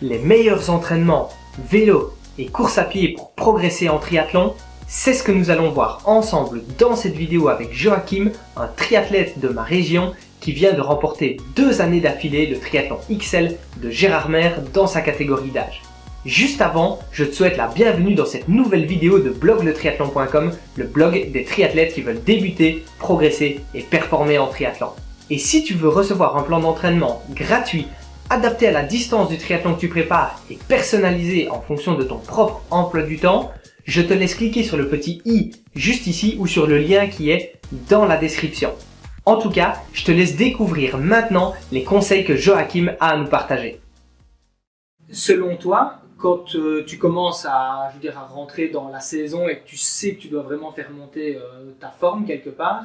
les meilleurs entraînements vélo et course à pied pour progresser en triathlon, c'est ce que nous allons voir ensemble dans cette vidéo avec Joachim, un triathlète de ma région qui vient de remporter 2 années d'affilée le triathlon XL de Gérardmer dans sa catégorie d'âge. Juste avant, je te souhaite la bienvenue dans cette nouvelle vidéo de blogletriathlon.com, le blog des triathlètes qui veulent débuter, progresser et performer en triathlon. Et si tu veux recevoir un plan d'entraînement gratuit, adapté à la distance du triathlon que tu prépares et personnalisé en fonction de ton propre emploi du temps, je te laisse cliquer sur le petit i juste ici ou sur le lien qui est dans la description. En tout cas, je te laisse découvrir maintenant les conseils que Joachim a à nous partager. Selon toi, quand tu commences à rentrer dans la saison et que tu sais que tu dois vraiment faire monter ta forme quelque part,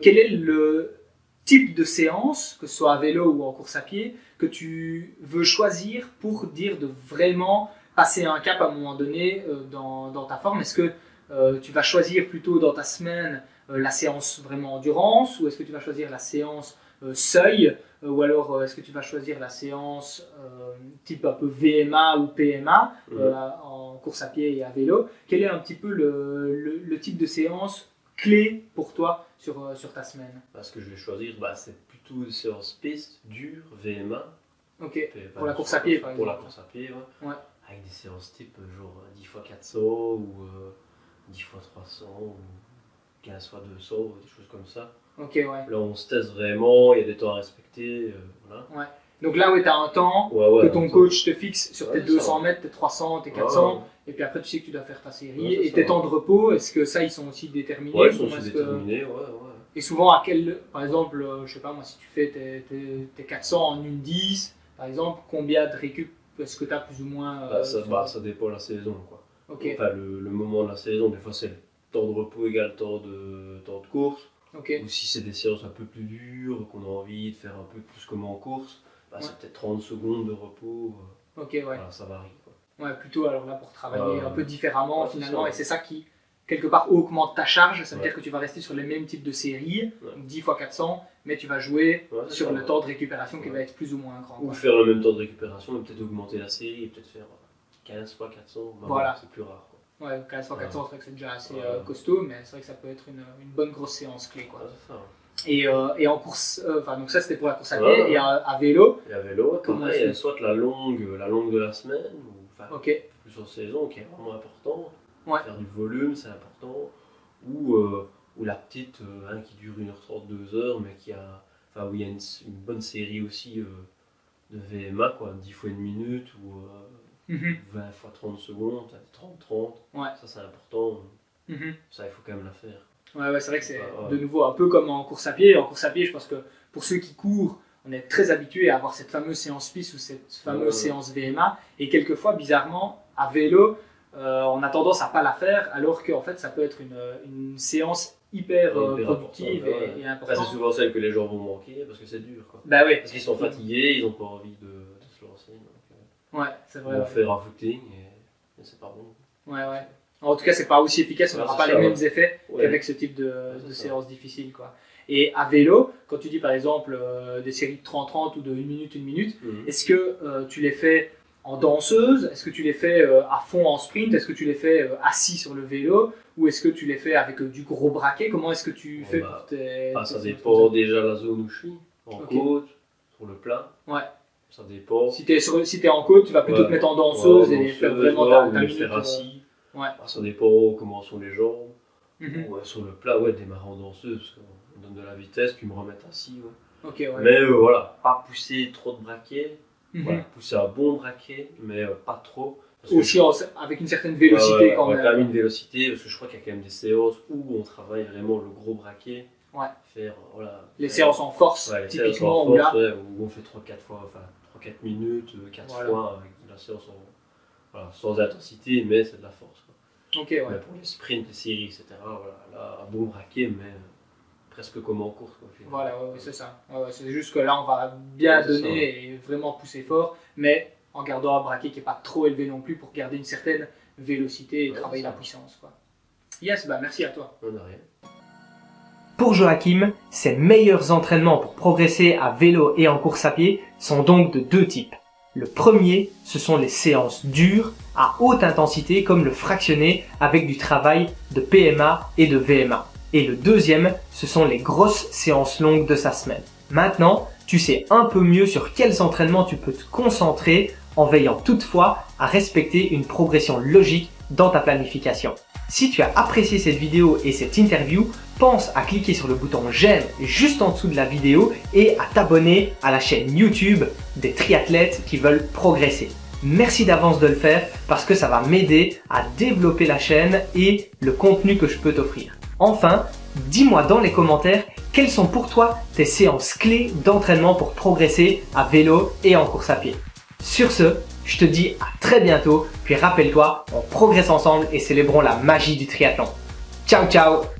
quel est le type de séance, que ce soit à vélo ou en course à pied, que tu veux choisir pour dire de vraiment passer un cap à un moment donné dans ta forme? Est-ce que tu vas choisir plutôt dans ta semaine la séance vraiment endurance, ou est-ce que tu vas choisir la séance seuil, ou alors est-ce que tu vas choisir la séance type un peu VMA ou PMA en course à pied et à vélo? Quel est un petit peu le type de séance clé pour toi sur ta semaine? Ce que je vais choisir, c'est plutôt une séance piste, dure, VMA. Ok, pour la course à pied par exemple. Pour la course à pied, ouais. Avec des séances type genre 10 x 400 ou 10 x 300 ou 15 x 200, des choses comme ça. Ok, ouais. Là on se teste vraiment, il y a des temps à respecter. Voilà. Ouais. Donc là, tu as un temps que ton coach te fixe sur tes 200 mètres, tes 300, tes 400, et puis après tu sais que tu dois faire ta série. Et tes temps de repos, est-ce que ça, ils sont aussi déterminés? Ouais, ils sont aussi déterminés, Et souvent, par exemple, je sais pas moi, si tu fais tes 400 en 1,10, par exemple, combien de récup est-ce que tu as plus ou moins ça dépend de la saison, quoi. Okay. Enfin, le moment de la saison, des fois c'est le temps de repos égale temps de course. Okay. Ou si c'est des séances un peu plus dures, qu'on a envie de faire un peu plus comme en course, c'est peut-être 30 secondes de repos. Ok, ouais. Voilà, ça varie, quoi. Ouais, plutôt alors là pour travailler un peu différemment finalement, et c'est ça qui quelque part augmente ta charge. Ça veut dire que tu vas rester sur les mêmes types de séries, 10 x 400, mais tu vas jouer sur le temps de récupération qui va être plus ou moins grand. Ou faire le même temps de récupération, mais peut-être augmenter la série, peut-être faire 15 x 400, voilà. C'est plus rare, quoi. Ouais, 15 x 400, c'est vrai que c'est déjà assez costaud, mais c'est vrai que ça peut être une bonne grosse séance clé, quoi. C'est ça. Et en course, donc ça c'était pour la course à pied, et à vélo. Et à vélo, il y a soit la longue de la semaine, ou plus en saison, qui est vraiment important. Faire du volume, c'est important. Ou la petite qui dure 1h30, 2h, mais où il y a une bonne série aussi de VMA, quoi, 10 x 1 minute ou 20 x 30 secondes, 30-30. Ça c'est important. Ça, il faut quand même la faire. Ouais, c'est vrai que c'est de nouveau un peu comme en course à pied. En course à pied, je pense que pour ceux qui courent, on est très habitué à avoir cette fameuse séance piste ou cette fameuse séance VMA. Et quelquefois, bizarrement, à vélo, on a tendance à pas la faire, alors qu'en fait, ça peut être une séance hyper productive et importante. C'est souvent celle que les gens vont manquer parce que c'est dur, quoi. Bah oui. Parce qu'ils sont fatigués, ils n'ont pas envie de se lancer. Donc, c'est vrai. Ils vont faire un footing et c'est pas bon. Ouais. En tout cas, c'est pas aussi efficace, on n'aura pas les mêmes effets qu'avec ce type de séance difficile, quoi. Et à vélo, quand tu dis par exemple des séries de 30-30 ou de 1 minute, est-ce que tu les fais en danseuse? Est-ce que tu les fais à fond en sprint? Est-ce que tu les fais assis sur le vélo? Ou est-ce que tu les fais avec du gros braquet? Comment est-ce que tu fais pour tes ça dépend déjà de la zone où je suis. En côte, sur le plat. Ouais. Ça dépend. Si t'es en côte, tu vas plutôt te mettre en danseuse et faire vraiment ta minute. Faire assis. Ça dépend comment sont les jambes. Sur le plat, démarrer en danseuse, parce qu'on donne de la vitesse, puis me remettre assis. Mais pas pousser trop de braquet. Pousser un bon braquet, mais pas trop. Aussi avec une certaine vélocité quand même. Quand même une vélocité, parce que je crois qu'il y a quand même des séances où on travaille vraiment le gros braquet. Les séances en force, typiquement, où on fait 3-4 minutes, 4 fois avec de la séance sans intensité, mais c'est de la force. Mais pour les sprints, les séries, etc., là, un bon braquet, mais presque comme en course. C'est ça. C'est juste que là, on va bien donner et vraiment pousser fort, mais en gardant un braquet qui n'est pas trop élevé non plus pour garder une certaine vélocité et travailler la puissance, quoi. Yes, merci à toi. De rien. Pour Joachim, ses meilleurs entraînements pour progresser à vélo et en course à pied sont donc de 2 types. Le premier, ce sont les séances dures à haute intensité comme le fractionné avec du travail de PMA et de VMA. Et le deuxième, ce sont les grosses séances longues de sa semaine. Maintenant, tu sais un peu mieux sur quels entraînements tu peux te concentrer en veillant toutefois à respecter une progression logique dans ta planification. Si tu as apprécié cette vidéo et cette interview, pense à cliquer sur le bouton j'aime juste en dessous de la vidéo et à t'abonner à la chaîne YouTube des triathlètes qui veulent progresser. Merci d'avance de le faire parce que ça va m'aider à développer la chaîne et le contenu que je peux t'offrir. Enfin, dis-moi dans les commentaires quelles sont pour toi tes séances clés d'entraînement pour progresser à vélo et en course à pied. Sur ce, je te dis à très bientôt, puis rappelle-toi, on progresse ensemble et célébrons la magie du triathlon. Ciao ciao!